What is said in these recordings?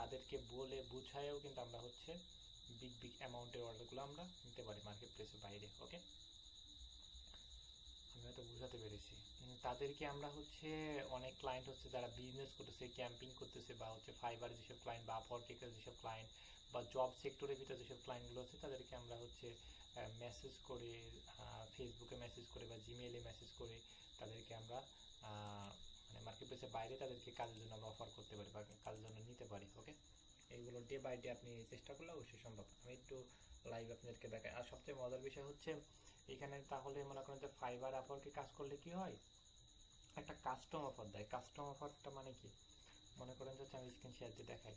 তাদেরকে বলে বুঝায়ও কিন্তু আমরা হচ্ছে বিগ বিগ অ্যামাউন্টের অর্ডারগুলো আমরা নিতে পারি মার্কেট প্লেসের বাইরে। ওকে, আমি হয়তো বুঝাতে পেরেছি। তাদেরকে আমরা হচ্ছে অনেক ক্লায়েন্ট হচ্ছে যারা বিজনেস করতেছে, ক্যাম্পিং করতেছে, বা হচ্ছে ফাইবার যেসব ক্লায়েন্ট বা আপওয়ার্কের যেসব ক্লায়েন্ট বা জব সেক্টরের ভিতরে যেসব ক্লায়েন্টগুলো আছে তাদেরকে আমরা হচ্ছে মেসেজ করে, ফেসবুকে মেসেজ করে বা জিমেইলে মেসেজ করে তাদেরকে আমরা মানে মার্কেট প্লেসের বাইরে তাদেরকে কাজের জন্য আমরা অফার করতে পারি বা কাজের জন্য নিতে পারি। ওকে, এইগুলো ডে বাই ডে আপনি চেষ্টা করলে অবশ্যই সম্ভব। আমি একটু লাইভ আপনাদেরকে দেখাই। আর সবচেয়ে মজার বিষয় হচ্ছে এখানে তাহলে মনে করেন যে ফাইবার আপওয়ার্কে কাজ করলে কি হয়, একটা কাস্টম অফার দেয়। কাস্টম অফারটা মানে কি, মনে করেন যে আমি স্ক্রিন শেয়ার দিয়ে দেখাই।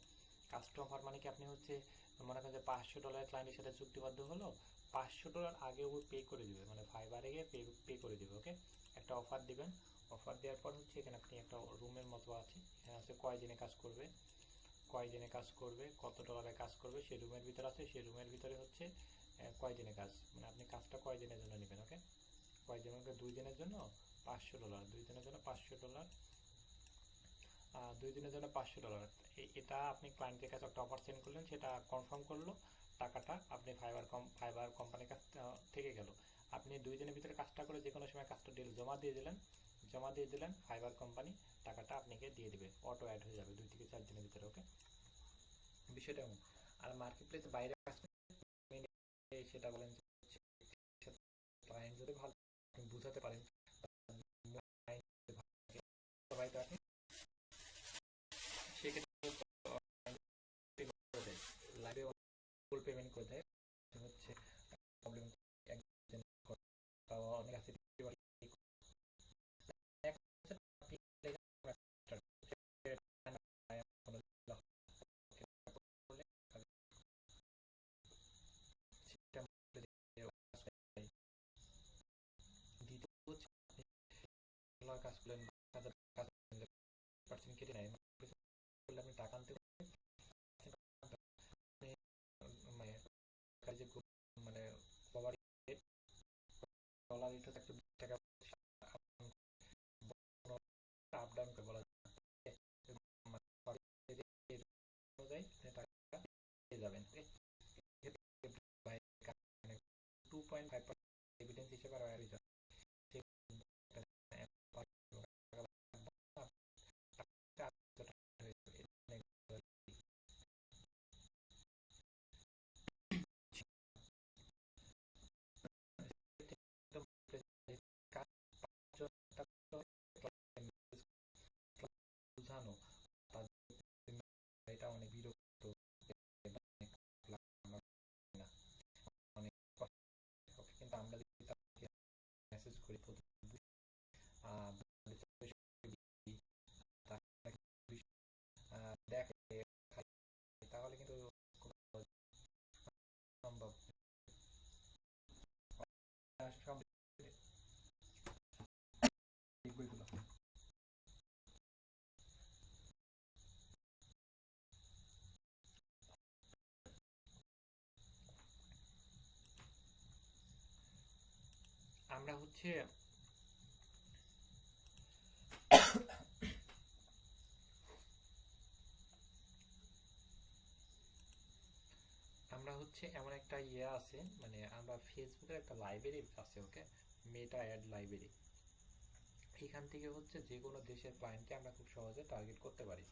কাস্টম অফার মানে কি, আপনি হচ্ছে মনে করেন যে $500 ক্লায়েন্টের সাথে চুক্তিবদ্ধ হলো, $500 আগে ও পে করে দিবে, মানে ফাইবারে গিয়ে পে করে দিবে। ওকে, একটা অফার দিবেন। অফার দেওয়ার পর হচ্ছে এখানে আপনি একটা রুমের মতো আছে, এখানে আছে কয়দিনে কাজ করবে, কয়দিনে কাজ করবে, কত ডলারে কাজ করবে, সেই রুমের ভিতরে আছে। সেই রুমের ভিতরে হচ্ছে কয়দিনে কাজ, মানে আপনি কাজটা কয়দিনের জন্য নেবেন। ওকে, কয়দিনের, 2 দিনের জন্য $500, 2 দিনের জন্য $500, 2 দিনের জন্য $500। এটা আপনি ক্লায়েন্টের কাছে একটা অফার সেন্ড করলেন, সেটা কনফার্ম করলো, টাকাটা আপনি ফাইবার কোম্পানির কাছ থেকে গেল। আপনি 2 দিনের ভিতরে কাজটা করে যে কোনো সময় কাজটা জমা দিয়ে দিলেন, ফাইবার কোম্পানি টাকাটা আপনাকে দিয়ে দিবে, অটো অ্যাড হয়ে যাবে 2 থেকে 4 দিনের ভিতরে। ওকে, বিষয়টা এমন। আর মার্কেট প্লেস বাইরে কাজ সেটা বলেন ক্লায়েন্ট যদি ভালো বুঝাতে পারেন, সবাই তো আপনি সেক্ষেত্রে লাইভে ফুল পেমেন্ট করে দেয় হচ্ছে প্রবলেম। অনেক আছে কাজ করলেন, পার্সেন্ট কেটে নেয়, আপনি টাকা আনতে মানে মানে ওভার ডলার এটা একটা টাকা আপ ডাউন করে বলা যায়, টাকা পেয়ে যাবেন। 2.5% এভিডেন্স হিসেবে আর বুঝানো, এটা অনেক বিরক্ত, অনেক কিন্তু আমরা যদি তাকে মেসেজ করি দেখে, তাহলে কিন্তু সম্ভব। আমরা হচ্ছে এমন একটা ইয়ে আছে, মানে আমরা ফেসবুকের একটা লাইব্রেরি আছে। ওকে, মেটা অ্যাড লাইব্রেরি, এখান থেকে হচ্ছে যে কোনো দেশের ক্লায়েন্টকে আমরা খুব সহজে টার্গেট করতে পারি।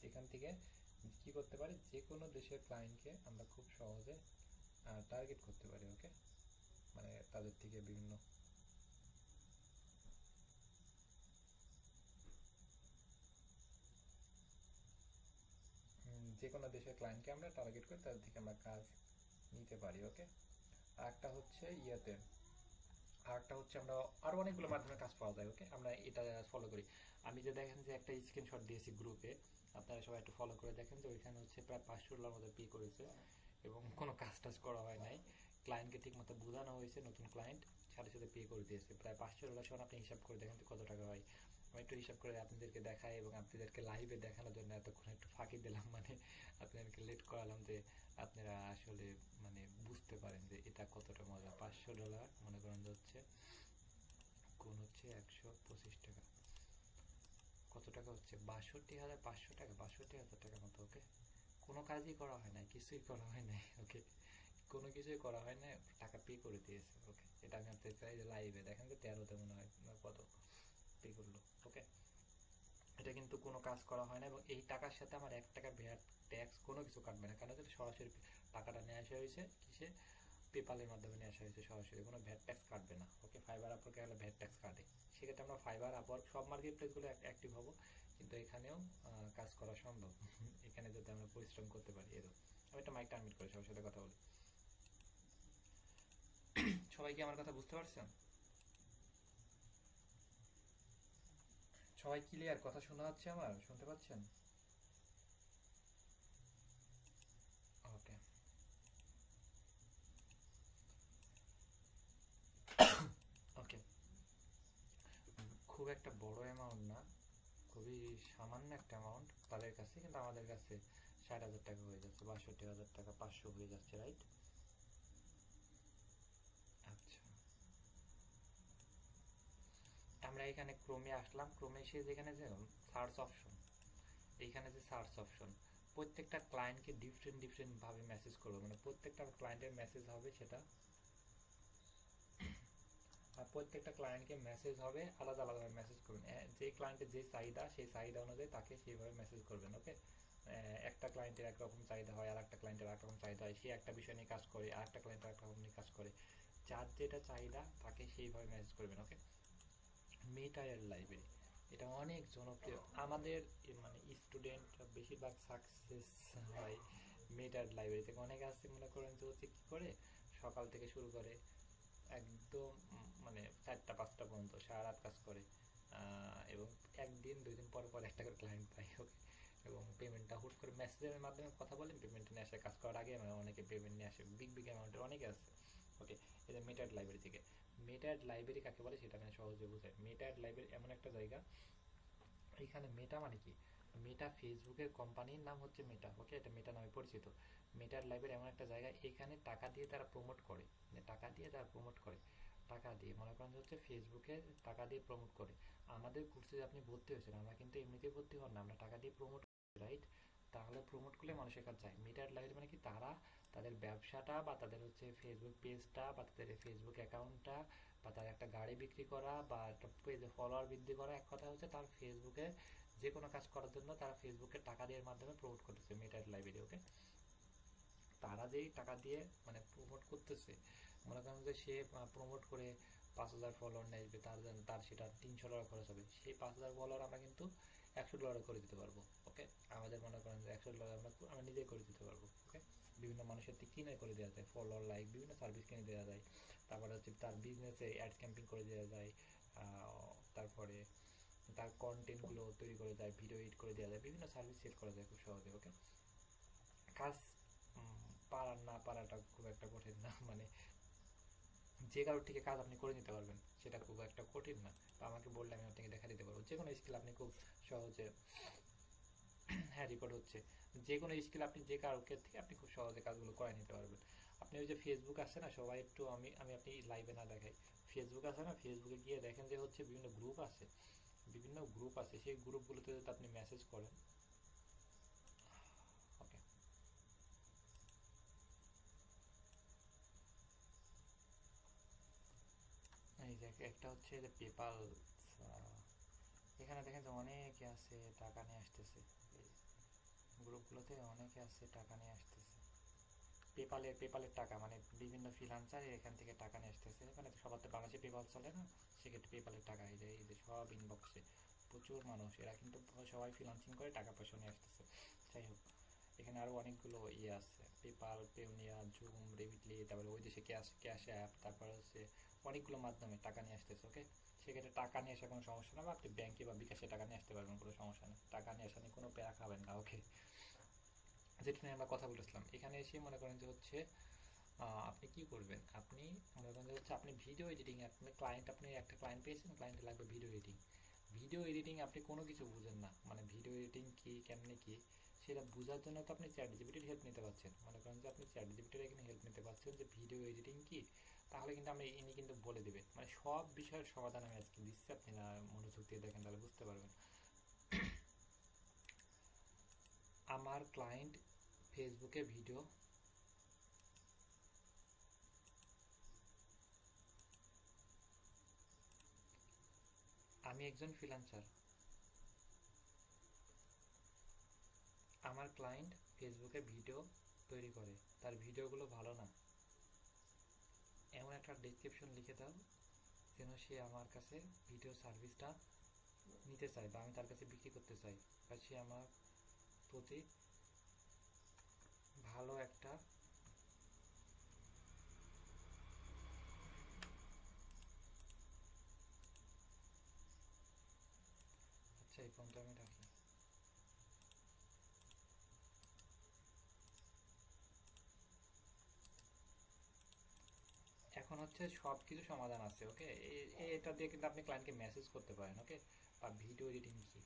এখান থেকে কি করতে পারি, যে কোনো দেশের ক্লায়েন্টকে আমরা খুব সহজে টার্গেট করতে পারি। ওকে, মানে তাদের থেকে বিভিন্ন যে কোনো দেশের ক্লায়েন্টকে আমরা টার্গেট করে তাদের থেকে আমরা কাজ নিতে পারি। ওকে, আরেকটা হচ্ছে আমরা আরো অনেকগুলো মাধ্যমে কাজ পাওয়া যায়। ওকে, আমরা এটা ফলো করি। আমি যে দেখেন যে একটা স্ক্রিনশট দিয়েছি গ্রুপে, আপনারা সবাই একটু ফলো করে দেখেন যে ওইখানে হচ্ছে প্রায় $500 মতো পে করেছে এবং কোনো কাজ টাজ করা হয় নাই, ক্লায়েন্টকে ঠিক মতো বোঝানো হয়েছে, নতুন ক্লায়েন্ট সাথে সাথে পে করে দিয়েছে প্রায় $500। সমান আপনি হিসাব করে দেখেন কত টাকা হয়। আমি একটু হিসাব করে আপনাদেরকে দেখাই এবং আপনাদেরকে লাইভে দেখানোর জন্য এতক্ষণ একটু ফাঁকি দিলাম, মানে আপনাদেরকে লেট করালাম যে আপনারা আসলে মানে বুঝতে পারেন যে এটা কতটা মজা। $500 মনে করেন যে হচ্ছে কোন হচ্ছে 125 টাকা, কত টাকা হচ্ছে 62,500 টাকা, 62,000 টাকার মতো। ওকে, কোনো কাজই করা হয় নাই, কিছুই করা হয় নাই, ওকে, কোনো কিছুই করা হয় না, টাকা পে করে দিয়েছে, ওকে। এটা আমি আপনাদের চাই যে লাইভে দেখেন যে 13তে মনে হয় কত পে করলো, ওকে। এটা কিন্তু কোনো কাজ করা হয় না, এবং এই টাকার সাথে আমার 1 টাকা ভ্যাট ট্যাক্স কোনো কিছু কাটবে না, কারণ এটা সরাসরি টাকাটা নিয়ে আসা হয়েছে কিসে, পেপালের মাধ্যমে নিয়ে আসা হয়েছে, সরাসরি কোনো ভ্যাট ট্যাক্স কাটবে না, ওকে। ফাইবার আপওয়ার্কে গেলে ভ্যাট ট্যাক্স কাটে, সেক্ষেত্রে আমরা ফাইবার আপওয়ার্ক সব মার্কেট প্লেসগুলো অ্যাক্টিভ হবো, কিন্তু এখানেও কাজ করা সম্ভব এখানে যদি আমরা পরিশ্রম করতে পারি। এরকম আমি একটা মাইক টার্মিট করে সবার সাথে কথা বলি। সবাই কি আমার কথা বুঝতে পারছেন? সবাই ক্লিয়ার? কথা শোনা যাচ্ছে? আমার শুনতে পাচ্ছেন? ওকে, ওকে। খুব একটা বড় অ্যামাউন্ট না, খুবই সামান্য একটা অ্যামাউন্ট তাদের কাছে, কিন্তু আমাদের কাছে 60,000 টাকা হয়ে যাচ্ছে, 62,000 টাকা, 500 হয়ে যাচ্ছে, রাইট? আচ্ছা, আমরা এখানে ক্রমে আসলাম, ক্রমে এসে যেখানে যে সার্চ অপশন, এইখানে যে সার্চ অপশন, প্রত্যেকটা ক্লায়েন্টকে ডিফারেন্ট ডিফারেন্ট ভাবে মেসেজ করবো, মানে প্রত্যেকটা ক্লায়েন্টের মেসেজ হবে সেটা, আর প্রত্যেকটা ক্লায়েন্টকে মেসেজ হবে আলাদা আলাদাভাবে মেসেজ করবেন, যে ক্লায়েন্টের যে চাহিদা সেই চাহিদা অনুযায়ী তাকে সেইভাবে মেসেজ করবেন, ওকে। একটা ক্লায়েন্টের একরকম চাহিদা হয়, আর একটা ক্লায়েন্টের একরকম চাহিদা হয়, সে একটা বিষয় নিয়ে কাজ করে, আর একটা ক্লায়েন্টের একরকম নিয়ে কাজ করে, যার যেটা চাহিদা তাকে সেইভাবে মেসেজ করবেন, ওকে। মেটার লাইব্রেরি, এটা অনেক জনপ্রিয় আমাদের মানে স্টুডেন্ট বেশিরভাগ সাকসেস হয় মেটার লাইব্রেরি থেকে। অনেকে আছে মনে করেন যে হচ্ছে কি করে, সকাল থেকে শুরু করে একদম মানে 4টা 5টা পর্যন্ত সারা রাত কাজ করে, এবং 1 দিন 2 দিন পর পর একটা করে ক্লায়েন্ট পাই, ওকে। এবং পেমেন্টটা হুট করে মেসেজের মাধ্যমে কথা বলেন, পেমেন্ট নিয়ে আসে, কাজ করার আগে অনেকে পেমেন্ট নিয়ে আসে, বিগ বিগ অ্যামাউন্টের অনেকে আছে, ওকে। এই যে মেটার লাইব্রেরি থেকে, মেটার লাইব্রেরি কাকে বলে সেটা আমি সহজে বুঝাই। মেটার লাইব্রেরি এমন একটা জায়গা, এখানে মেটা মানে কি, মেটা ফেসবুকের কোম্পানির নাম হচ্ছে মেটা, ওকে, এটা মেটা নামে পরিচিত। মেটার লাইব্রেরি এমন একটা জায়গা, এখানে টাকা দিয়ে তারা প্রমোট করে, মানে টাকা দিয়ে তারা প্রমোট করে, টাকা দিয়ে মনে করেন হচ্ছে ফেসবুকে টাকা দিয়ে প্রমোট করে। আমাদের কোর্সে যে আপনি ভর্তি হয়েছেন, আমরা কিন্তু এমনিতেই ভর্তি হন না, আমরা টাকা দিয়ে প্রমোট, রাইট? তাহলে প্রমোট করলে মানুষের কাছে যায়। মিটার লাইব্রেরি মানে কি, তারা তাদের ব্যবসাটা বা তাদের হচ্ছে ফেসবুক পেজটা বা তাদের ফেসবুক অ্যাকাউন্টটা বা তার একটা গাড়ি বিক্রি করা বা একটা পেজে ফলোয়ার বৃদ্ধি করা, এক কথা হচ্ছে তার ফেসবুকে যে কোনো কাজ করার জন্য তারা ফেসবুকে টাকা দেওয়ার মাধ্যমে প্রমোট করতেছে মেটার লাইব্রেরি, ওকে। তারা যেই টাকা দিয়ে মানে প্রমোট করতেছে, মনে করেন যে সে প্রমোট করে 5,000 ফলোয়ার নিয়ে আসবে, তার সেটা $300 খরচ হবে, সেই 5,000 ফলোয়ার আমরা কিন্তু $100 করে দিতে পারবো, ওকে। আমাদের মনে করেন যে $100 আমরা নিজেই করে দিতে পারবো, ওকে। বিভিন্ন মানুষের থেকে কিনে করে দেওয়া যায়, ফলোয়ার লাইক বিভিন্ন সার্ভিস কিনে দেওয়া যায়, তারপরে হচ্ছে তার বিজনেসে অ্যাড ক্যাম্পিং করে দেওয়া যায়, তারপরে তার কন্টেন্টগুলো তৈরি করে দেয়, ভিডিও এডিট করে দেওয়া যায়, বিভিন্ন সার্ভিস সেল করা যায় খুব সহজে, ওকে। কাজ পারার না পারাটা খুব একটা কঠিন না, মানে যে কারোর থেকে কাজ আপনি করে নিতে পারবেন, সেটা খুব একটা কঠিন না। তো আমাকে বললে আমি আপনাকে দেখা দিতে পারবো, যে কোনো স্কিল আপনি খুব সহজে হ্যাঁ রেকর্ড হচ্ছে, যে কোনো স্কিল আপনি যে কারোর থেকে আপনি খুব সহজে কাজগুলো করে নিতে পারবেন। আপনি ওই যে ফেসবুক আছে না, সবাই একটু আমি আমি আপনি লাইভে না দেখাই, ফেসবুক আছে না, ফেসবুকে গিয়ে দেখেন যে হচ্ছে বিভিন্ন গ্রুপ আছে, বিভিন্ন গ্রুপ আছে, সেই গ্রুপগুলোতে যদি আপনি মেসেজ করেন, ওকে। এই যে একটা হচ্ছে যে পেপাল, এখানে দেখেন যে অনেকে আছে টাকা নিয়ে আসতেছে, গ্রুপগুলোতে অনেকে আছে টাকা নিয়ে আসতেছে, পেপালের টাকা মানে বিভিন্ন ফ্রিল্যান্সার এখান থেকে টাকা নিয়ে আসতেছে, মানে সবার তো বাংলাদেশে পেপাল চলে না, সেক্ষেত্রে পেপালের টাকা এই যে সব ইনবক্সে প্রচুর মানুষ, এরা কিন্তু সবাই ফ্রিল্যান্সিং করে টাকা পয়সা নিয়ে আসতেছে। যাই হোক, এখানে আরও অনেকগুলো ইয়ে আছে, পেপাল, পেওনিয়া, জুম, রেভিটলি, তারপরে ওই দেশে ক্যাশ ক্যাশ অ্যাপ, তারপরে হচ্ছে অনেকগুলো মাধ্যমে টাকা নিয়ে আসতেছে, ওকে। সেক্ষেত্রে টাকা নিয়ে আসার কোনো সমস্যা না, বা আপনি ব্যাংকে বা বিকাশে টাকা নিয়ে আসতে পারবেন, কোনো সমস্যা নেই, টাকা নিয়ে আসা নিয়ে কোনো প্যারা খাবেন না, ওকে। যেটা নিয়ে আমরা কথা বলেছিলাম, এখানে এসে মনে করেন যে হচ্ছে আপনি কি করবেন, আপনি মনে করেন যে হচ্ছে আপনি ভিডিও এডিটিং, আপনি একটা ক্লায়েন্ট পেয়েছেন, ক্লায়েন্টে লাগবে ভিডিও এডিটিং, ভিডিও এডিটিং আপনি কোনো কিছু বুঝেন না, মানে ভিডিও এডিটিং কি কেমনে কি সেটা বোঝার জন্য তো আপনি চ্যাট জিপিটির হেল্প নিতে পারছেন, মনে করেন যে আপনি চ্যাট জিপিটির এখানে হেল্প নিতে পারছেন যে ভিডিও এডিটিং কি, তাহলে কিন্তু আমি ইনি কিন্তু বলে দেবে, মানে সব বিষয়ের সমাধান আমি আজকে দিচ্ছি, আপনি না মনোযোগ দিয়ে দেখেন তাহলে বুঝতে পারবেন। আমার ক্লায়েন্ট ফেসবুকে ভিডিও, আমি একজন ফ্রিল্যান্সার, আমার ক্লায়েন্ট ফেসবুকে ভিডিও তৈরি করে, তার ভিডিওগুলো ভালো না, এমন একটা ডেসক্রিপশন লিখে দাও যেন সে আমার কাছে ভিডিও সার্ভিসটা নিতে চায় বা আমি তার কাছে বিক্রি করতে চাই, বা সে আমার প্রতি ভালো একটা, আচ্ছা এই ফোনটা আমি রাখি। এখন হচ্ছে সব কিছু সমাধান আছে, ওকে। এটা দিয়ে কিন্তু আপনি ক্লায়েন্টকে মেসেজ করতে পারেন, ওকে। বা ভিডিও এডিটিং কি,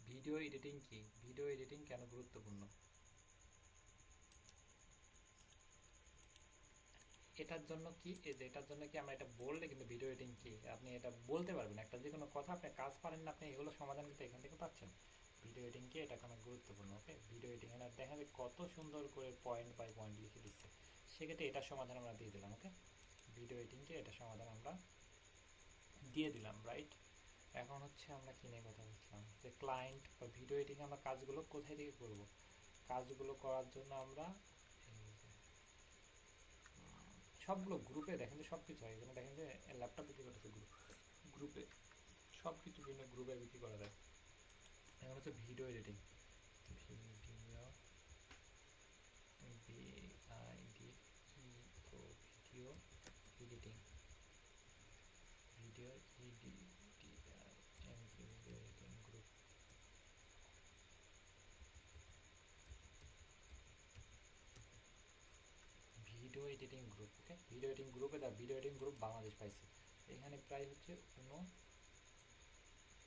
ভিডিও এডিটিং কি, ভিডিও এডিটিং কেন গুরুত্বপূর্ণ, এটার জন্য কি, এই যে এটার জন্য কি আমরা এটা বললে কিন্তু ভিডিও এডিটিং কি আপনি এটা বলতে পারবেন, একটা যে কোনো কথা আপনি কাজ পারেন না, আপনি এগুলো সমাধান কিন্তু এখান থেকে পাচ্ছেন। ভিডিও এডিটিং কি, এটা কোনো গুরুত্বপূর্ণ, ওকে। ভিডিও এডিটিং এর দেখা যায় কত সুন্দর করে পয়েন্ট বাই পয়েন্ট লিখে দিচ্ছে, সেক্ষেত্রে এটার সমাধান আমরা দিয়ে দিলাম, ওকে। ভিডিও এডিটিং কি, এটা সমাধান আমরা দিয়ে দিলাম, রাইট। এখন হচ্ছে আমরা কি নিয়ে কথা বলছিলাম, যে ক্লায়েন্ট বা ভিডিও এডিটিং আমরা কাজগুলো কোথায় থেকে করব, কাজগুলো করার জন্য আমরা সবগুলো গ্রুপে দেখেন যে সব কিছু হয়, এখানে দেখেন যে ল্যাপটপ বিক্রি করতেছে গ্রুপে, সব কিছু বিভিন্ন গ্রুপে বিক্রি করা যায়। এখন হচ্ছে video editing, video video editing, video editing group, video editing group, okay. Video editing গ্রুপে the video editing group Bangladesh পাইছে, এখানে প্রায় হচ্ছে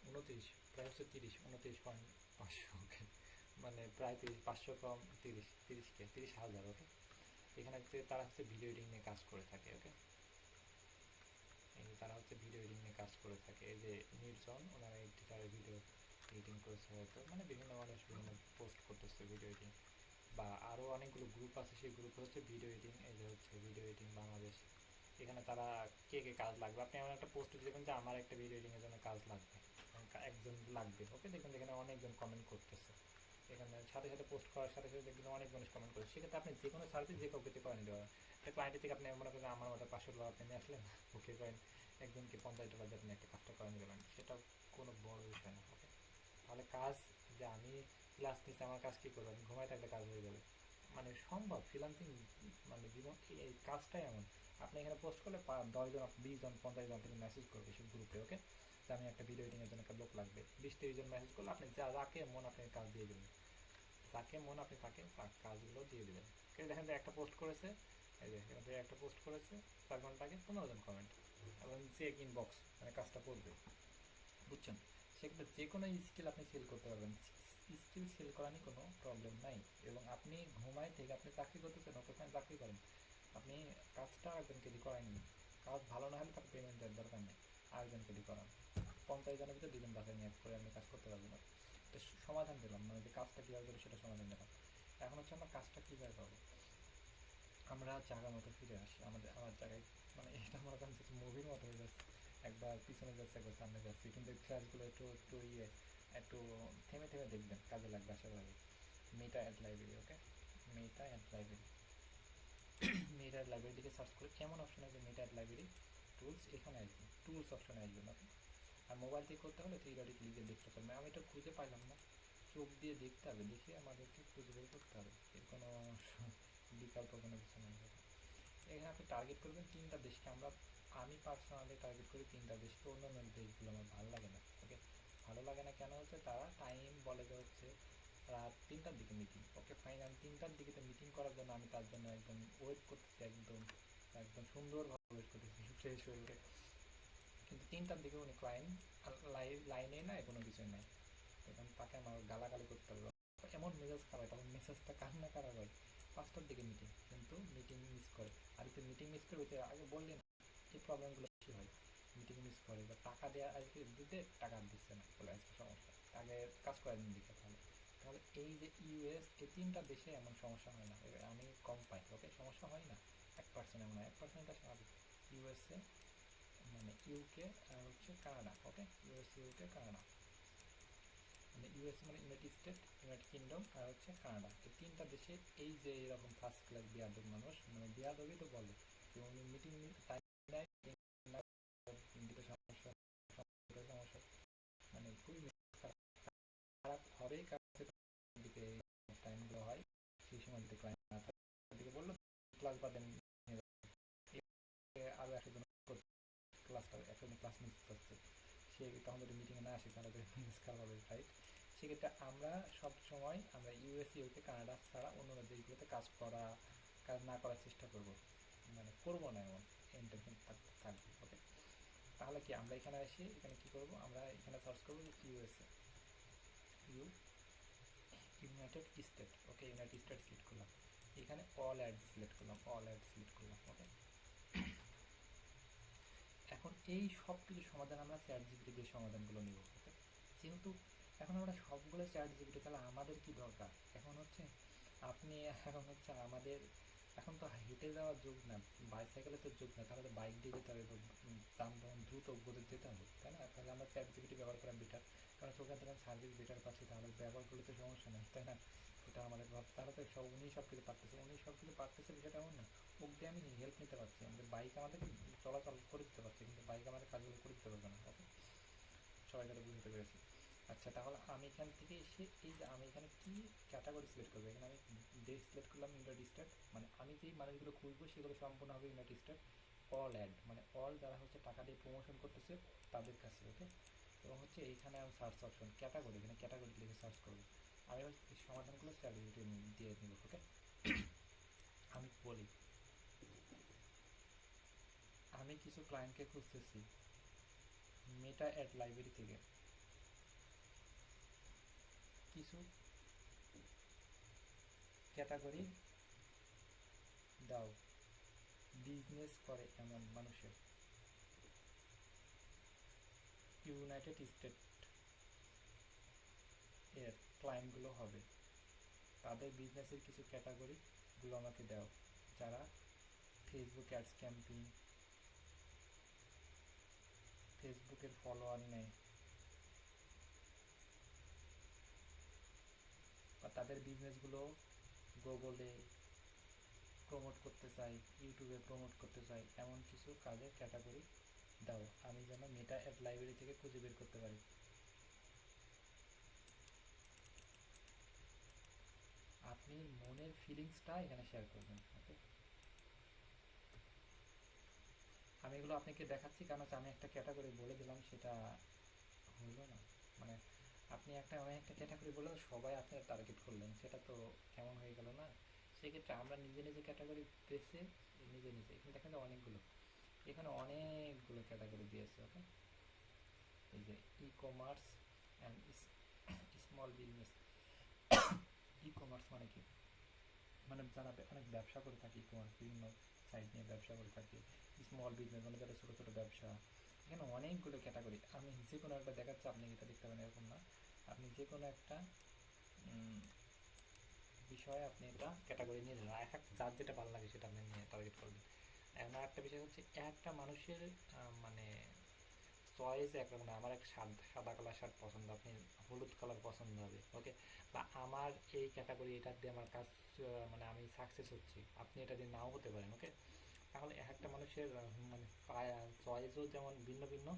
29, প্রায় হচ্ছে 30, 29.500, ওকে। মানে প্রায় 500 কম 30কে 30,000, ওকে। এখানে তারা হচ্ছে ভিডিও এডিটিং নিয়ে কাজ করে থাকে, ওকে। এই তারা হচ্ছে ভিডিও এডিটিং নিয়ে কাজ করে থাকে, এই যে নির্জন ওনারা এডিটারের ভিডিও এডিটিং করেছে হয়তো, মানে বিভিন্ন মানুষ বিভিন্ন পোস্ট করতেছে ভিডিও এডিটিং, বা আরও অনেকগুলো গ্রুপ আছে, সেই গ্রুপে হচ্ছে ভিডিও এডিটিং, এই যে হচ্ছে ভিডিও এডিটিং বাংলাদেশ, এখানে তারা কে কে কাজ লাগবে, আপনি এমন একটা পোস্ট দেবেন যে আমার একটা ভিডিও এডিটিং এর জন্য কাজ লাগবে, একজন লাগবে, ওকে। দেখবেন এখানে অনেকজন কমেন্ট করতেছে, এখানে সাথে সাথে পোস্ট করার সাথে সাথে দেখবেন অনেক মানুষ কমেন্ট করছে, সেক্ষেত্রে আপনি যে কোনো সার্ভিস যে কাউকে করে নিতে পারেন। একটা ক্লায়েন্টের থেকে আপনি মনে করেন আমার মতো $500 আপনি নিয়ে আসলেন, ওকে করেন একজনকে $50 দিয়ে আপনি একটা কাজটা করে নিতে পারেন, সেটা কোনো বড় বিষয় না, ওকে। তাহলে কাজ, যে আমি ক্লাস নিচ্ছি আমার কাজ কী করবো, আমি ঘুমায় থাকলে কাজ হয়ে যাবে, মানে সম্ভব ফ্রিল্যান্সিং, মানে জীবন এই কাজটাই এমন, আপনি এখানে পোস্ট করলে 10 জন 20 জন 50 জন আপনাকে মেসেজ করবে সব গ্রুপে, ওকে। যে আমি একটা ভিডিও এডিটিং এর জন্য একটা লোক লাগবে, 20-30 জন মেসেজ করলে আপনি যাকে মন আপনি কাজ দিয়ে দেবেন, যাকে মন আপনি তাকে তার কাজগুলো দিয়ে দেবেন। কেউ দেখেন যে একটা পোস্ট করেছে, এই যে এখানে একটা পোস্ট করেছে 4 ঘন্টা আগে 15 জন কমেন্ট, এবং চেক ইনবক্স, মানে কাজটা করবে, বুঝছেন। সেক্ষেত্রে যে কোনো স্কিল আপনি সেল করতে পারবেন, স্কিল সেল করা নিয়ে কোনো প্রবলেম নাই। এবং আপনি ঘুমায় থেকে আপনি চাকরি করতেছেন, ওকে ফাইন, চাকরি করেন, আপনি কাজটা আরেকজনকে দিয়ে করাই নিন, কাজ ভালো না হলে তাকে পেমেন্ট দেওয়ার দরকার নেই, আরেকজনকে দিয়ে করান, 50 জনের ভিতরে 2 জন বাছাই নিয়ে করে আপনি কাজ করতে পারবেন। তো সমাধান দিলাম, মানে যে কাজটা কীভাবে করে সেটা সমাধান দিলাম। এখন হচ্ছে আমরা কাজটা কীভাবে পাবো, আমরা জায়গা মতো ফিরে আসি আমার জায়গায়, মানে এটা মনে করেন মুভির মতো হয়ে যাচ্ছে, একবার পিছনে যাচ্ছে একবার সামনে যাচ্ছি, কিন্তু ক্লাসগুলো একটু একটু একটু থেমে থেমে দেখবেন, কাজে লাগবে আশা করি। মেটা অ্যাড লাইব্রেরি, ওকে। মেটা অ্যাড লাইব্রেরি, মেটা অ্যাড লাইব্রেরি দিকে সার্চ করে কেমন অপশন আছে, মেটা অ্যাড লাইব্রেরি টুলস, এখানে আসবেন, টুলস অপশনে আসবেন, ওকে। আর মোবাইল থেকে করতে হলে থিওরিটিক লিখে দেখতে পারবেন, আমি এটা খুঁজে পাইলাম না, চোখ দিয়ে দেখতে হবে, দেখে আমাদেরকে খুঁজে বের করতে হবে, এর কোনো বিকল্প কোনো কিছু নেই। এখানে আপনি টার্গেট করবেন 3টা দেশকে, আমি পার্সোনালি টার্গেট করি 3টা দেশকে, অন্যান্য দেশগুলো আমার ভালো লাগে না, ওকে। ভালো লাগে না কেন, হচ্ছে তারা টাইম বলে যে হচ্ছে রাত 3টার দিকে মিটিং, ওকে ফাইন, আমি 3টার দিকে মিটিং করার জন্য আমি তার জন্য একদম ওয়েট করতেছি, একদম একদম সুন্দরভাবে ওয়েট করতেছি ফ্রেশ হয়ে উঠে, কিন্তু 3টার দিকে উনি ক্লায়েন্ট লাইনে নাই, কোনো কিছুই নাই, এখন তাকে আমার গালাগালি করতে হবে, এমন মেজাজ খারাপ, তখন মেজাজটা কান্না খারাপ হয়। 5টার দিকে মিটিং, কিন্তু মিটিং মিস করে, আর একটু মিটিং মিস করে আগে বললি না, এই প্রবলেমগুলো বেশি হয়, মিটিং মিস করে, বা টাকা দেওয়া আজকে দিতে টাকা দিচ্ছে না বলে আজকে সমস্যা, আগে কাজ করে দিন দিকে, তাহলে তাহলে এই যে ইউএস, এই তিনটা দেশে এমন সমস্যা হয় না, আমি কম পাই, ওকে, সমস্যা হয় না। 1% এমন 1%টা স্বাভাবিক। ইউএসএ মানে ইউকে আর হচ্ছে কানাডা, ওকে, ইউএস ইউকে কানাডা, মানে ইউএস মানে ইউনাইটেড স্টেট, ইউনাইটেড কিংডম আর হচ্ছে কানাডা, এই তিনটা দেশে এই যে এরকম ফার্স্ট ক্লাস বিয়াদব মানুষ, মানে বিয়াদবই তো বলে যে উনি মিটিং টাইম নেয়, দিতে সমস্যা, সমস্যা, মানে খুবই খারাপ হবেই, কাছে দিকে টাইমগুলো হয়, সেই সময় যদি ক্লায়েন্ট না থাকে দিকে বললো ক্লাস বাদেন আরও 100 জন ক্লাসটা 100 জন ক্লাস মিস করছে, সে তখন যদি মিটিংয়ে না আসে তাহলে মিস খারাপ হবে, রাইট? সেক্ষেত্রে আমরা সব সময় আমরা ইউএস ইউকে কানাডা ছাড়া অন্য দেশগুলোতে কাজ না করার চেষ্টা করব, মানে করবো না এমন ইন্টেনশন থাকবে, ওকে। তাহলে কি আমরা এখানে এসে এখানে কি করব, আমরা এখানে সার্চ করবো ইউএসএ, ইউনাইটেড স্টেট, ওকে, ইউনাইটেড স্টেট সিলেক্ট করলাম, এখানে অল অ্যাড সিলেক্ট করলাম, ওকে। এখন এই সব কিছু সমাধান আমরা চ্যাট জিপিটি দিয়ে সমাধানগুলো নিব, ওকে। যেহেতু এখন আমরা সবগুলো চ্যাট জিপিটি, তাহলে আমাদের কি দরকার এখন হচ্ছে, এখন হচ্ছে আমাদের এখন তো হেঁটে যাওয়ার যুগ না, বাইসাইকেলের তো যুগ না, তাহলে তো বাইক দিয়ে যেতে হবে, যানবাহন দ্রুত গতিতে যেতে হবে, তাই না? তাহলে আমরা চ্যাট জিপিটি ব্যবহার করা বেটার, কারণ ওখান থেকে সার্ভিস বেটার পাচ্ছি, তাহলে ব্যবহার করলে তো সমস্যা নেই, তাই না? এটা আমাদের তাহলে তো উনি সব কিছু পারতেছে, বিষয়টা এমন না, মুখ দিয়ে আমি হেল্প নিতে পারছি, আমাদের বাইক আমাদেরকে চলাচল করে দিতে পারছে, কিন্তু বাইক আমাদের কাজগুলো করে দিতে পারবে না, ওকে, সবাই কথা বুঝতে পেরেছি। আচ্ছা, তাহলে আমি এখান থেকে এসে এই যে আমি এখানে কি ক্যাটাগরি সিলেক্ট করবো, এখানে আমি দেশ সিলেক্ট করলাম ইউনাইটেড স্টেট, মানে আমি যেই মানুষগুলো খুঁজবো সেগুলো সম্পূর্ণ হবে ইউনাইটেড স্টেট, অল অ্যাড মানে অল যারা হচ্ছে টাকা দিয়ে প্রমোশন করতেছে তাদের কাছে, ওকে। এবং হচ্ছে এইখানে আমি সার্চ অপশন ক্যাটাগরি, এখানে ক্যাটাগরি লিখে সার্চ করবো, আমি এই সমাধানগুলো স্ট্র্যাটেজি দিয়ে নিব, ওকে। আমি বলি আমি কিছু ক্লায়েন্টকে খুঁজতেছি মেটা অ্যাড লাইব্রেরি থেকে, কিছু ক্যাটাগরি দাও বিজনেস করে এমন মানুষের, ইউনাইটেড স্টেট এর ক্লায়েন্টগুলো হবে, তাদের বিজনেসের কিছু ক্যাটাগরিগুলো আমাকে দাও, যারা ফেসবুক অ্যাডস ক্যাম্পেইন, ফেসবুকের ফলোয়ার নেয়, বা তাদের বিজনেসগুলো গুগলে প্রমোট করতে চাই, ইউটিউবে প্রমোট করতে চাই, এমন কিছু কাজের ক্যাটাগরি দাও, আমি যেন মেটা অ্যাড লাইব্রেরি থেকে খুঁজে বের করতে পারি। আপনি মনের ফিলিংসটা এখানে শেয়ার করবেন, ওকে। আমি এগুলো আপনাকে দেখাচ্ছি কারণ হচ্ছে আমি একটা ক্যাটাগরি বলে দিলাম, সেটা হইল না, মানে আপনি আমি একটা ক্যাটাগরি বললেন সবাই আপনার টার্গেট করলেন, সেটা তো কেমন হয়ে গেল না? সেক্ষেত্রে আমরা নিজে নিজে ক্যাটাগরি বেছে নিজে নিজে, এখানে দেখেন যে এখানে অনেকগুলো ক্যাটাগরি দিয়েছে, ওকে। এই যে e commerce and small business, e commerce মানে কি, মানে যারা অনেক ব্যবসা করে থাকে, ই কমার্স বিভিন্ন সাইট নিয়ে ব্যবসা করে থাকে, স্মল বিজনেস মানে যারা ছোটো ছোটো ব্যবসা, এখানে অনেকগুলো ক্যাটাগরি, আমি যে কোনো একটা দেখাচ্ছি আপনি এটা দেখতে পাবেন এরকম না, আপনি যে কোনো একটা বিষয়ে আপনি এটা ক্যাটাগরি নিয়ে নেবেন, যার যেটা ভালো লাগে সেটা আপনি নিয়ে টার্গেট করবেন। এখন একটা বিষয় হচ্ছে একটা মানুষের মানে চয়েস একরকম না, আমার এক সাদা কালার শার্ট পছন্দ, আপনি হলুদ কালার পছন্দ হবে, ওকে। বা আমার এই ক্যাটাগরি এটা দিয়ে আমার কাজ মানে আমি সাকসেস হচ্ছি, আপনি এটা দিয়ে নাও হতে পারেন, ওকে। তাহলে একটা মানুষের মানে চয়েসও যেমন ভিন্ন ভিন্ন,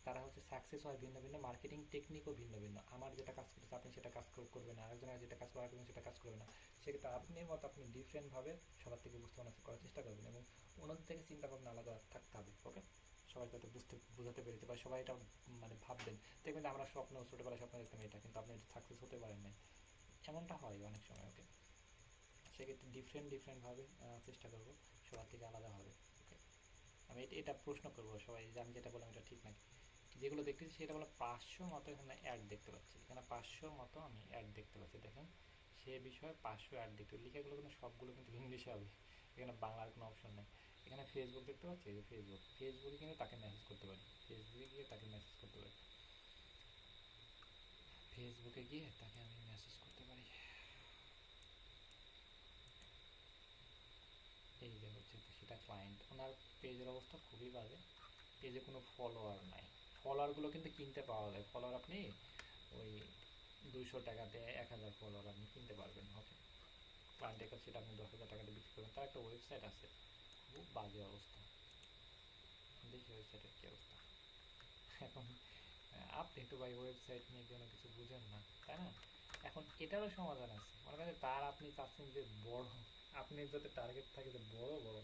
তারা হচ্ছে সাকসেস হয় ভিন্ন ভিন্ন, মার্কেটিং টেকনিকও ভিন্ন ভিন্ন, আমার যেটা কাজ করতেছে আপনি সেটা কাজ করবে না, আরেকজনের যেটা কাজ করার সেটা কাজ করবে না, সেক্ষেত্রে আপনার মতো আপনি ডিফারেন্টভাবে সবার থেকে উপস্থাপনা করার চেষ্টা করবেন, এবং ওনাদের থেকে চিন্তা ভাবনা আলাদা থাকতে হবে, ওকে। সবাই যাতে বোঝাতে পেরেছে বা সবাই এটা মানে ভাববেন, দেখবেন যে আমরা ছোটবেলায় স্বপ্ন দেখতাম এটা, কিন্তু আপনি সাকসেস হতে পারেন নাই, এমনটা হয় অনেক সময়, ওকে। সেক্ষেত্রে ডিফারেন্টভাবে চেষ্টা করবো সবার থেকে আলাদা হবে, ওকে। আমি এটা প্রশ্ন করবো সবাই যে আমি যেটা বললাম এটা ঠিক নাকি, যেগুলো দেখতেছি সেটা বলো 500 মতো এখানে অ্যাড দেখতে পাচ্ছি, এখানে 500 মতো আমি অ্যাড দেখতে পাচ্ছি, দেখেন সে বিষয়ে 500 অ্যাড দেখতে, লেখাগুলো কিন্তু সবগুলো কিন্তু ইংলিশে হবে, এখানে বাংলার কোনো অপশন নেই। এখানে ফেসবুক দেখতে পাচ্ছি, এই যে ফেসবুকে কিন্তু তাকে মেসেজ করতে পারি, ফেসবুকে গিয়ে তাকে মেসেজ করতে পারি, ফেসবুকে গিয়ে তাকে আমি মেসেজ করতে পারি, এটা ক্লায়েন্ট, ওনার পেজের অবস্থা খুবই বাজে, পেজে কোনো ফলোয়ার নাই। ফলোয়ারগুলো কিন্তু কিনতে পাওয়া যায়, ফলোয়ার আপনি ওই 200 টাকাতে 1000 ফলোয়ার আপনি কিনতে পারবেন। ওকে, ক্লায়েন্টের কাছে সেটা আপনি 10,000 টাকাতে বিক্রি করবেন। তার একটা ওয়েবসাইট আছে, খুব বাজে অবস্থা। দেখি ওয়েবসাইটের কী অবস্থা। এখন আপনি তো ভাই ওয়েবসাইট নিয়ে কোনো কিছু বুঝেন না, তাই না? এখন এটারও সমাধান আছে। মনে করেন তার আপনি চাচ্ছেন যে বড়, আপনি যাতে টার্গেট থাকে যে বড় বড়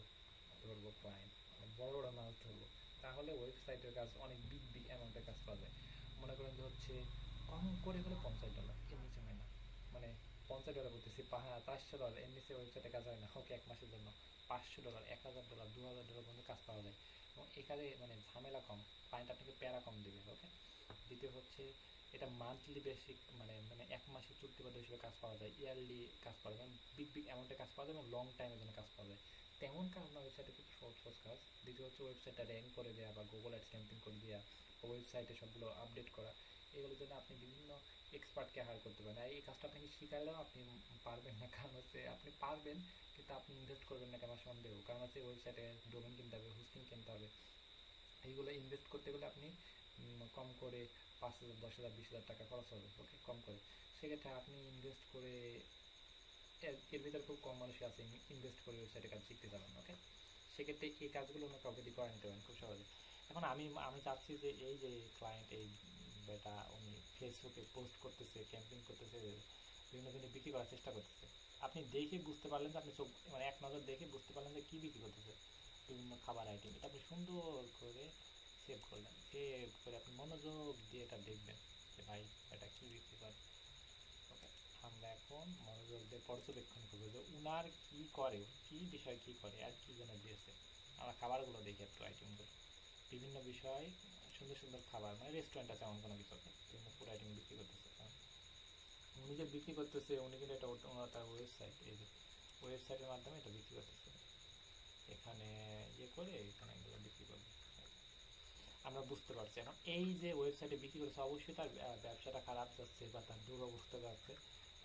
ধরবো ক্লায়েন্ট, বড় বড় মাল ধরবো, তাহলে ওয়েবসাইটের কাজ অনেক বিগ বিগ অ্যামাউন্টের কাজ পাওয়া যায়। মনে করেন যে হচ্ছে কম করে হলে $50, এর নিচে হয় না। মানে $50 বলতেছি, $500 এর নিচে ওয়েবসাইটে কাজ হয় না। ওকে, 1 মাসের জন্য $500, $1000, $2000 পর্যন্ত কাজ পাওয়া যায়, এবং এখানে মানে ঝামেলা কম, ক্লায়েন্ট আপনাকে প্যারা কম দেবে। ওকে, দ্বিতীয় হচ্ছে এটা মান্থলি বেসিক, মানে মানে 1 মাসে চুক্তিবদ্ধ হিসেবে কাজ পাওয়া যায়, ইয়ারলি কাজ পাওয়া যায়, বিগ বিগ অ্যামাউন্টে কাজ পাওয়া যায়, এবং লং টাইমের জন্য কাজ পাওয়া যায়। তেমন কাজ না, ওয়েবসাইটে খুব সহজ সহজ কাজ। দ্বিতীয় হচ্ছে ওয়েবসাইটটা র্যাঙ্ক করে দেওয়া বা গুগল অ্যাডস ক্যাম্পেইন করে দেওয়া, ওয়েবসাইটে সবগুলো আপডেট করা, এগুলোর জন্য আপনি বিভিন্ন এক্সপার্টকে হায়ার করতে পারেন। আর এই কাজটা আপনাকে শিখালেও আপনি পারবেন না, কারণ হচ্ছে আপনি পারবেন কিন্তু আপনি ইনভেস্ট করবেন না, কেন সন্দেহ। কারণ হচ্ছে ওয়েবসাইটে ডোমেন কিনতে হবে, হোস্টিং কিনতে হবে, এইগুলো ইনভেস্ট করতে গেলে আপনি কম করে 5,000, 10,000, 20,000 টাকা খরচ হবে। ওকে, কম করে। সেক্ষেত্রে আপনি ইনভেস্ট করে, এর ভিতরে খুব কম মানুষই আছে ইনভেস্ট করে ওয়েবসাইটে কাজ শিখতে যাবেন। ওকে, সেক্ষেত্রে এই কাজগুলো অন্য কাউকে দিয়ে করে নিতে পারেন খুব সহজে। এখন আমি আমি চাচ্ছি যে এই যে ক্লায়েন্ট, এই বেটা উনি ফেসবুকে পোস্ট করতেছে, ক্যাম্পেইন করতেছে, বিভিন্ন জিনিস বিক্রি করার চেষ্টা করতেছে। আপনি দেখে বুঝতে পারলেন যে, আপনি চোখ মানে এক নজর দেখে বুঝতে পারলেন যে কী বিক্রি করতেছে, বিভিন্ন খাবার আইটেম। এটা আপনি সুন্দর করে সেভ করলেন, সেভ করে আপনি মনোযোগ দিয়ে এটা দেখবেন যে ভাই এটা কী বিক্রি করে। ওকে, আমরা এখন মনোযোগ দিয়ে পর্যবেক্ষণ করবো যে উনার কী করে, কী বিষয় কী করে, আর কী জন্য দিয়েছে। আমরা খাবারগুলো দেখি, একটু আইটেমগুলো, বিভিন্ন বিষয়, সুন্দর সুন্দর খাবার, মানে রেস্টুরেন্ট আছে এমন কোনো কিছু, বিভিন্ন ফুড আইটেম বিক্রি করতেছে। উনি যে বিক্রি করতেছে, উনি কিন্তু এটা ওনার তার ওয়েবসাইট, এই যে ওয়েবসাইটের মাধ্যমে এটা বিক্রি করতেছে। এখানে ইয়ে করে এখানে এগুলো বিক্রি করবে, আমরা বুঝতে পারছি। এখন এই যে ওয়েবসাইটে বিক্রি করেছে, অবশ্যই তার ব্যবসাটা খারাপ যাচ্ছে বা তার দুরবস্থা যাচ্ছে।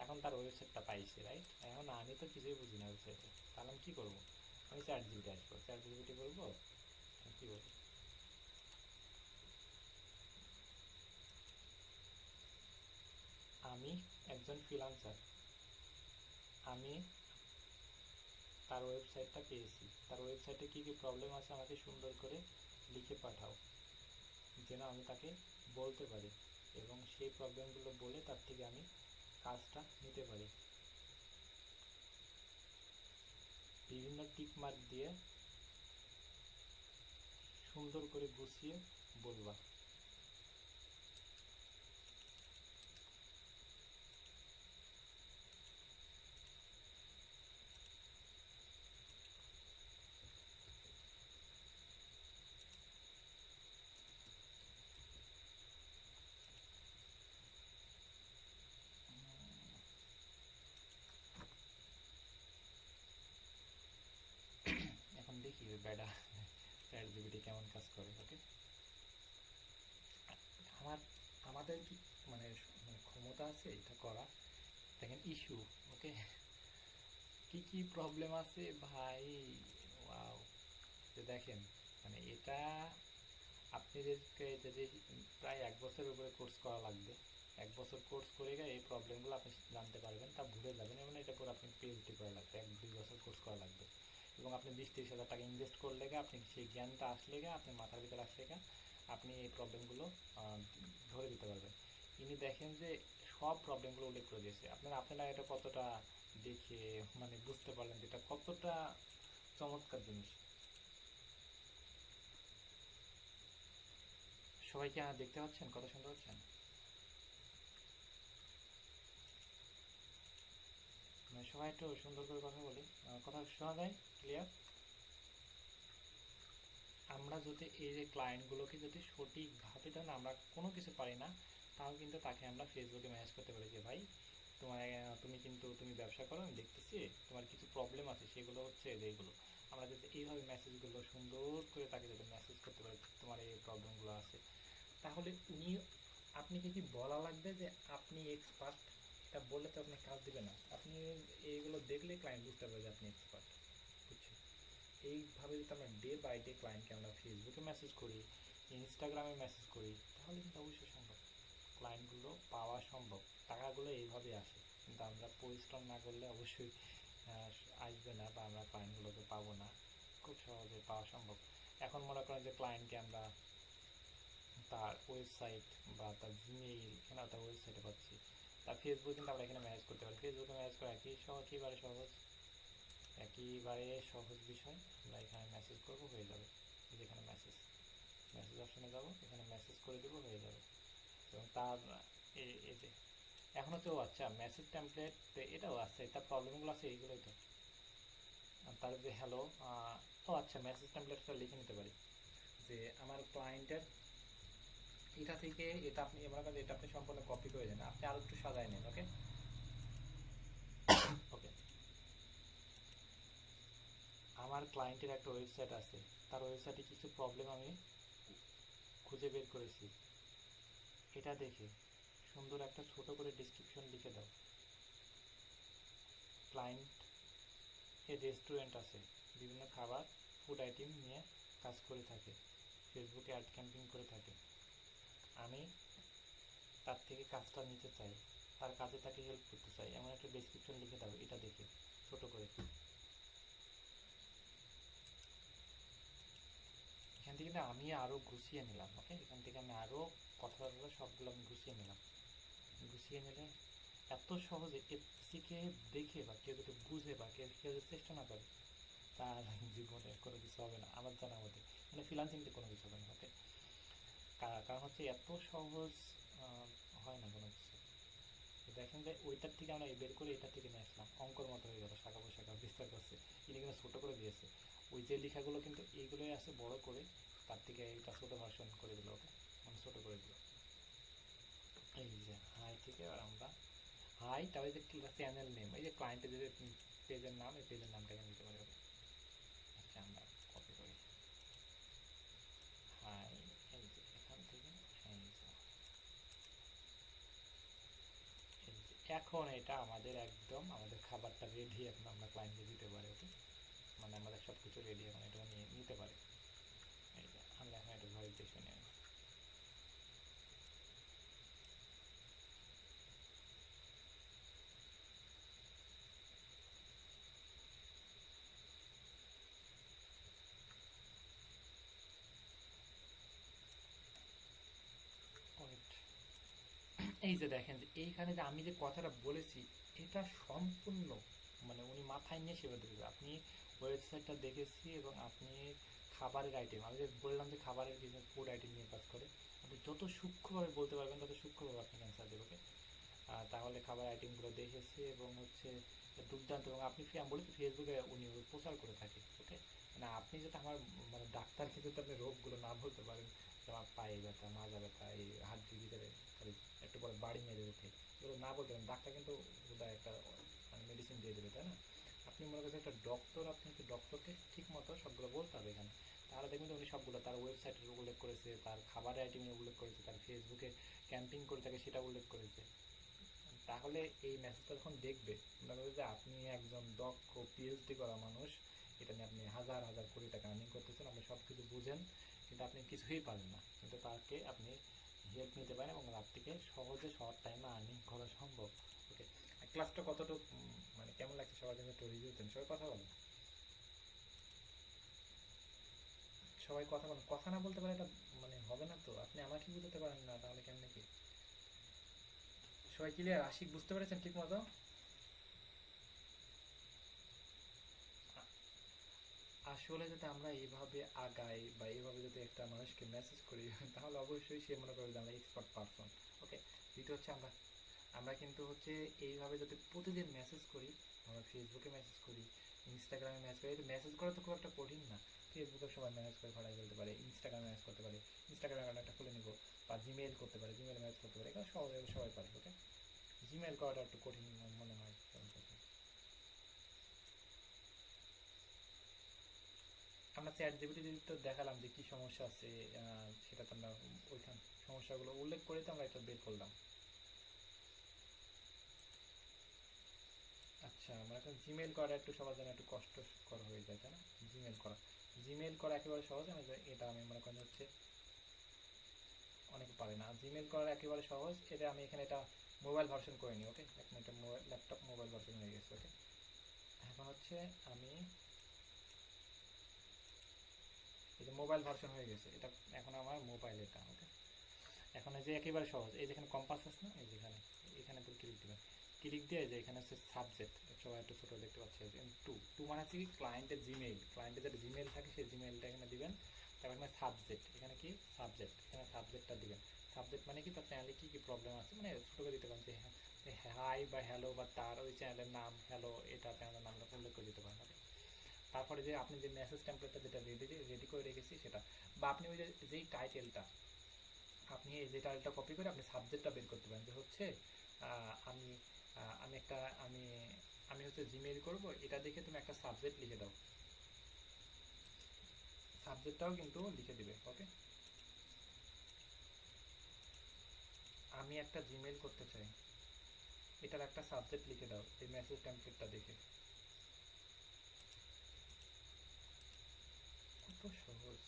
এখন তার ওয়েবসাইটটা পাইছে, রাইট? এখন আমি তো কিছুই বুঝি না ওয়েবসাইটে, তাহলে আমি কী করবো? আমি চ্যাট জিপিটি আসবো, চ্যাট জিপিটি বলবো কী বলবো, আমি একজন ফ্রিল্যান্সার, আমি তার ওয়েবসাইটটা পেয়েছি, তার ওয়েবসাইটে কী কী প্রবলেম আছে আমাকে সুন্দর করে লিখে পাঠাও, যেন আমি তাকে বলতে পারি এবং সেই প্রবলেমগুলো বলে তার থেকে আমি কাজটা নিতে পারি। বিভিন্ন টিক মার্ক দিয়ে সুন্দর করে গুছিয়ে বলবা। এখন দেখি বেডা চ্যাট জিপিটি কেমন কাজ করে। ওকে, আমার আমাদের কি মানে মানে ক্ষমতা আছে এটা করা। দেখেন ইস্যু, ওকে, কি কি প্রবলেম আছে ভাই, ওয়াও। যে দেখেন, মানে এটা আপনাদেরকে যদি প্রায় 1 বছরের উপরে কোর্স করা লাগবে, 1 বছর কোর্স করে গিয়ে এই প্রবলেমগুলো আপনি জানতে পারবেন, তা ভুলে যাবেন। এবং এটা পরে আপনি পিএইচডি করা লাগবে, 1-2 বছর কোর্স করা লাগবে, এবং আপনি 20-30 হাজার টাকা ইনভেস্ট করলে গিয়ে আপনি সেই জ্ঞানটা আসলে গিয়ে আপনি মাথার ভিতরে আসলে গিয়ে আপনি এই প্রবলেমগুলো ধরে দিতে পারবেন। ইনি দেখেন যে সব প্রবলেমগুলো উল্লেখ করে দিয়েছে। আপনারা এটা কতটা দেখে মানে বুঝতে পারলেন যে এটা কতটা চমৎকার জিনিস। সবাই কি দেখতে পাচ্ছেন, কথা শুনতে পাচ্ছেন? মানে সবাই একটু সুন্দর করে কথা বলি, কথা শোনা যায় ক্লিয়ার? আমরা যদি এই যে ক্লায়েন্টগুলোকে যদি সঠিকভাবে, ধরেন আমরা কোনো কিছু পারি না, তাও কিন্তু তাকে আমরা ফেসবুকে ম্যানেজ করতে পারি যে ভাই তোমার তুমি ব্যবসা করো, আমি দেখতেছি তোমার কিছু প্রবলেম আছে, সেগুলো হচ্ছে যেগুলো আমরা যদি এইভাবে মেসেজগুলো সুন্দর করে তাকে যদি মেসেজ করতে পারি তোমার এই প্রবলেমগুলো আছে, তাহলে আপনি কি বলা লাগবে যে আপনি এক্সপার্ট? এটা বললে তো আপনি কাজ দিবে না। আপনি এইগুলো দেখলে ক্লায়েন্ট বুঝতে পারবে যে আপনি এক্সপার্ট, বুঝছেন? এইভাবে যদি আমরা ডে বাই ডে ক্লায়েন্টকে আমরা ফেসবুকে মেসেজ করি, ইনস্টাগ্রামে মেসেজ করি, তাহলে কিন্তু অবশ্যই সম্ভব, ক্লায়েন্টগুলো পাওয়া সম্ভব, টাকাগুলো এইভাবে আসে। কিন্তু আমরা পরিশ্রম না করলে অবশ্যই আসবে না, বা আমরা ক্লায়েন্টগুলোকে পাবো না, খুব সহজে পাওয়া সম্ভব। এখন মনে করেন যে ক্লায়েন্টকে আমরা তার ওয়েবসাইট বা তার জিমেইল, এখানে তার ওয়েবসাইটে পাচ্ছি, তার ফেসবুক কিন্তু আমরা এখানে ম্যানেজ করতে পারি। ফেসবুকে ম্যানেজ করা একেবারে সহজ, একেবারে সহজ বিষয়। আমরা এখানে মেসেজ করবো, হয়ে যাবে। যেখানে মেসেজ অপশনে যাবো, এখানে মেসেজ করে দেবো, হয়ে যাবে। এবং তার এই যে এখন হচ্ছে, ও আচ্ছা মেসেজ টেমপ্লেট এটাও আছে, তার প্রবলেমগুলো আছে এইগুলোই তো। তার যে হ্যালো, ও আচ্ছা মেসেজ টেমপ্লেটটা লিখে নিতে পারি যে আমার ক্লায়েন্টের এটা থেকে এটা আপনি এবার কাছে এটা আপনি সম্পূর্ণ কপি করে দেন, আপনি আরো একটু সাজায় নেন। ওকে ওকে, আমার ক্লায়েন্টের একটা ওয়েবসাইট আছে, তার ওয়েবসাইটে কিছু প্রবলেম আমি খুঁজে বের করেছি, এটা দেখে সুন্দর একটা ছোট করে ডিসক্রিপশন লিখে দাও। ক্লায়েন্ট এর রেস্টুরেন্ট আছে, বিভিন্ন খাবার ফুড আইটেম নিয়ে কাজ করে থাকে, ফেসবুকে অ্যাড ক্যাম্পিং করে থাকে, আমি তার থেকে কাজটা নিতে চাই, তার কাজে তাকে হেল্প করতে চাই, এমন একটা ডেসক্রিপশন লিখে দাও। এটা দেখে ছোট করে এখান থেকে না আমি আরও গুছিয়ে নিলাম। ওকে, এখান থেকে আমি আরও কথাবার্তা সবগুলো আমি গুছিয়ে নিলাম। গুছিয়ে নিলে এত সহজে এসিকে দেখে বা কেউ যদি বুঝে বা কেউ যদি চেষ্টা না করে, তার জীবনে কোনো কিছু হবে না আমার জানা মতে, মানে ফ্রিল্যান্সিংতে কোনো কিছু হবে না। ওকে, কারণ হচ্ছে এত সহজ হয় না কোনো কিছু। দেখেন যে ওইটার থেকে আমরা বের করে এটার থেকে নিয়ে আসলাম, অঙ্কর মতো হয়ে গেল, শাখা পোশাখা বিস্তার করছে, এটা কিন্তু ছোটো করে দিয়েছে। ওই যে লেখাগুলো কিন্তু এইগুলোই আছে বড় করে, তার থেকে এটা ছোটো ভার্সন করে দিল। ওকে, মানে ছোটো করে দিল। এই যে হাই থেকে আর আমরা হাই, তাহলে যে চ্যানেল নেম, এই যে ক্লায়েন্টের যে পেজের নাম, এই পেজের নামটা এখানে দিতে পারি। আচ্ছা আমরা কপি করি হাই, এই যে এখান থেকে এখন এটা আমাদের একদম আমাদের খাবারটা রেডি, এখন আমরা ক্লায়েন্টকে দিতে পারি। ওকে, মানে আমাদের সব কিছু রেডি, এখন এটা নিয়ে নিতে পারে। এই যে আমরা এখন এটা ভেরিফিকেশন নিয়ে ওয়েট, এই যে দেখেন যে এইখানে যে আমি যে কথাটা বলেছি, এটা সম্পূর্ণ মানে উনি মাথায় নিয়ে সেবা দেবে। আপনি ওয়েবসাইটটা দেখেছি এবং আপনি খাবারের আইটেম, আমি যে বললাম যে খাবারের বিজনেস ফুড আইটেম নিয়ে কাজ করে, আপনি যত সূক্ষ্মভাবে বলতে পারবেন তত সূক্ষ্মভাবে আপনি অ্যান্সার দেবে। তাহলে খাবার আইটেমগুলো দেখেছি এবং হচ্ছে দুর্দান্ত। এবং আপনি আমি বলি ফেসবুকে উনি প্রচার করে থাকে। ওকে, মানে আপনি যাতে আমার মানে ডাক্তারকে যাতে আপনি রোগগুলো না বলতে পারেন, যে আমার পায়ে ব্যথা, মাজা ব্যথা, এই হাড্ডির ভিতরে খালি একটু পরে বাড়ি মেরে যেতে, এগুলো না বলতে পারেন, ডাক্তার কিন্তু বোধহয় একটা মানে মেডিসিন দিয়ে দেবে, তাই না? আপনি মনে করছেন একটা ডক্টর, আপনি ডক্টরকে ঠিক মতো সবগুলো বলতে হবে এখানে। তাহলে দেখবেন উনি সবগুলো তার ওয়েবসাইটের উল্লেখ করেছে, তার খাবারের আইটেমের উল্লেখ করেছে, তার ফেসবুকে ক্যাম্পিং করে থাকে সেটা উল্লেখ করেছে। তাহলে এই মেসেজটা যখন দেখবে, মনে করবে যে আপনি একজন দক্ষ পিএইচডি করা মানুষ, এটা নিয়ে আপনি হাজার হাজার কোটি টাকা আর্নিং করতেছেন, আপনি সব কিছু বুঝেন, কিন্তু আপনি কিছুই পারেন না, কিন্তু তাকে আপনি হেল্প নিতে পারেন এবং তার থেকে সহজে শর্ট টাইমে আর্নিং করা সম্ভব। ওকে, ক্লাসটা কতটুকু মানে কেমন লাগছে সবার জন্য একটু রিভিউ দেন, সবাই কথা বলেন, সবাই কথা বলেন। কথা না বলতে পারে এটা মানে হবে না তো, আপনি আমাকে বুঝতে পারেন না, তাহলে কেমনে কি? সবাই ক্লিয়ার? আশিক বুঝতে পেরেছেন ঠিক মতো? আসলে যদি আমরা এইভাবে আগাই বা এইভাবে যদি একটা মানুষকে মেসেজ করি, তাহলে অবশ্যই সে মনে করবে যে আমরা এক্সপার্ট পারসন। ওকে, দ্বিতীয় হচ্ছে আমরা আমরা কিন্তু হচ্ছে এইভাবে যদি প্রতিদিন মেসেজ করি, আমরা ফেসবুকে মেসেজ করি, ইনস্টাগ্রামে মেসেজ করি, মেসেজ করা তো খুব একটা কঠিন না। ফেসবুকে সবাই মেসেজ করে ফাটাই ফেলতে পারে, ইনস্টাগ্রামে মেসেজ করতে পারে, ইনস্টাগ্রামে অ্যাকাউন্ট একটা খুলে নিব, বা জিমেইল করতে পারে, জিমেইল মেসেজ করতে পারে, এগুলো সবাই সবাই পারে। ওকে, জিমেইল করাটা একটু কঠিন মনে হয় সবার কাছে। আমরা চ্যাট জিপিটি তো দেখালাম যে কি সমস্যা আছে, সেটা তো আমরা ওইখান সমস্যাগুলো উল্লেখ করে তো আমরা এটা বের করলাম। আচ্ছা, আচ্ছা, মানে জিমেল করা একটু সবার জন্য একটু কষ্টকর হয়ে যায়, তাই না? জিমেল করা একেবারে সহজ, এটা আমি মনে করেন হচ্ছে অনেকে পারে না। জিমেল করা একেবারে সহজ, এটা আমি এখানে এটা মোবাইল ভার্সন করে নিই। ওকে, এখন এটা ল্যাপটপ মোবাইল ভার্সন হয়ে গেছে। ওকে, এখন হচ্ছে আমি এই যে মোবাইল ভার্সন হয়ে গেছে, এটা এখন আমার মোবাইল এটা। ওকে, এখন এই যে একেবারে সহজ, এই যেখানে কম্পাস আছে না, এই যেখানে এখানে পুরো ক্লিক দিবেন। ক্লিক দিয়ে যে এখানে হচ্ছে সাবজেক্ট, সবাই একটু ছোটো দেখতে পাচ্ছি, টু টু মানে হচ্ছে কি ক্লায়েন্টের জিমেইল, ক্লায়েন্টের যেটা জিমেইল থাকে সেই জিমেইলটা এখানে দিবেন। তারপর এখানে সাবজেক্ট, এখানে কি সাবজেক্ট, এখানে সাবজেক্টটা দিবেন। সাবজেক্ট মানে কি তার চ্যানেলে কী কী প্রবলেম আছে, মানে ছোটো করে দিতে পারেন যে হাই বা হ্যালো, বা তার ওই চ্যানেলের নাম হ্যালো, এটা চ্যানেলের নামটা উল্লেখ করে দিতে পারেন। তারপরে যে আপনি যে মেসেজ টেমপ্লেটটা যেটা রেডি করে রেখেছি সেটা, বা আপনি ওই যেই টাইটেলটা, আপনি এই যে টাইটেলটা কপি করে আপনি সাবজেক্টটা বের করতে পারেন যে হচ্ছে আমি আমি একটা আমি আমি হচ্ছে জিমেইল করব, এটা দেখে তুমি একটা সাবজেক্ট লিখে দাও। সাবজেক্টটাও কিন্তু লিখে দিবে। ওকে, আমি একটা জিমেইল করতে চাই, এটার একটা সাবজেক্ট লিখে দাও এই মেসেজ টেমপ্লেটটা দেখে। কত সহজ।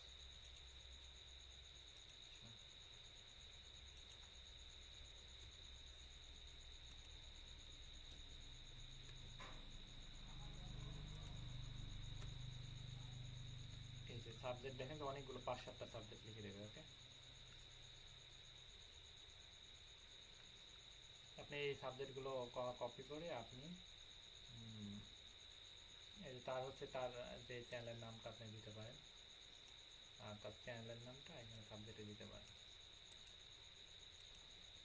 এই যে সাবজেক্ট দেখেন তো অনেকগুলো 5-7টা সাবজেক্ট লিখে দেবে। ওকে, আপনি এই সাবজেক্টগুলো কপি করে আপনি এই যে তার হচ্ছে তার যে চ্যানেলের নামটা আপনি দিতে পারেন, আর তার চ্যানেলের নামটা এখানে সাবজেক্টে দিতে পারেন।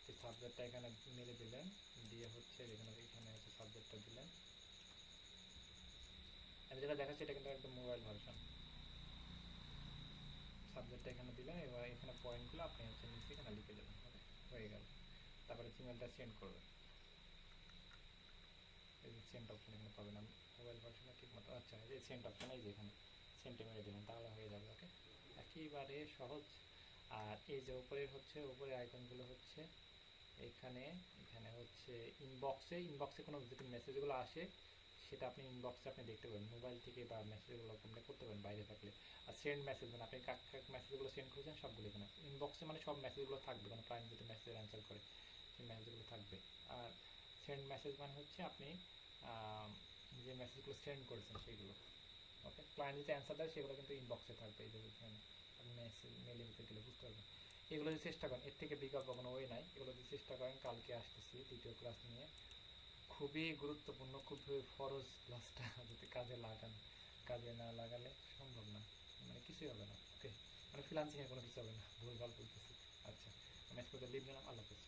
এই সাবজেক্টটা এখানে মেরে দিলেন, দিয়ে হচ্ছে এখানে এখানে হচ্ছে সাবজেক্টটা দিলেন। আমি যেটা দেখাচ্ছি এটা কিন্তু একদম মোবাইল ভার্সন। সাবজেক্টটা এখানে দিলেন, এবার এখানে পয়েন্টগুলো আপনি হচ্ছে নিচে এখানে লিখে দেবেন। হয়ে গেল। তারপরে জিমেলটা সেন্ড করবেন। এই যে সেন্ড অপশন এখানে পাবেন, আমি মোবাইল ভার্সনে ঠিক মতো। আচ্ছা, এই যে সেন্ড অপশন, এই যে এখানে সেন্টে মেরে দেবেন, তাহলে হয়ে যাবে। ওকে, একেবারে সহজ। আর এই যে উপরের হচ্ছে উপরে আইকনগুলো হচ্ছে এখানে এখানে হচ্ছে ইনবক্সে কোনো যদি মেসেজগুলো আসে সেটা আপনি ইনবক্সে আপনি দেখতে পাবেন মোবাইল থেকে, বা মেসেজগুলো আপনি করতে পারেন বাইরে থাকলে। আর সেন্ড মেসেজ মানে আপনি কাক কাক মেসেজগুলো সেন্ড করেছেন সবগুলো এখানে ইনবক্সে, মানে সব মেসেজগুলো থাকবে, কোনো ক্লায়েন্ট যদি মেসেজ অ্যান্সার করে সেই মেসেজগুলো থাকবে। আর সেন্ড মেসেজ মানে হচ্ছে আপনি যে মেসেজগুলো সেন্ড করেছেন সেগুলো। ওকে, ক্লায়েন্ট যদি অ্যান্সার দেয় সেগুলো কিন্তু ইনবক্সে থাকবে। এই যে আপনি মেসেজ মেলে দিতে গেলে বুঝতে পারবেন। এগুলো যদি চেষ্টা করেন, এর থেকে বিকল্প কোনো ওয়ে নাই, এগুলো যদি চেষ্টা করেন। কালকে আসতেছি দ্বিতীয় ক্লাস নিয়ে, খুবই গুরুত্বপূর্ণ, খুবই ফরজ ক্লাসটা, যদি কাজে লাগান। কাজে না লাগালে সম্ভব না, মানে কিছুই হবে না। ওকে, মানে ফ্রিল্যান্সিংয়ে কোনো কিছু হবে না, ভুলভাল বলতেছি। আচ্ছা, আমি আজকে লিভ নিলাম, আল্লাহ হাফেজ।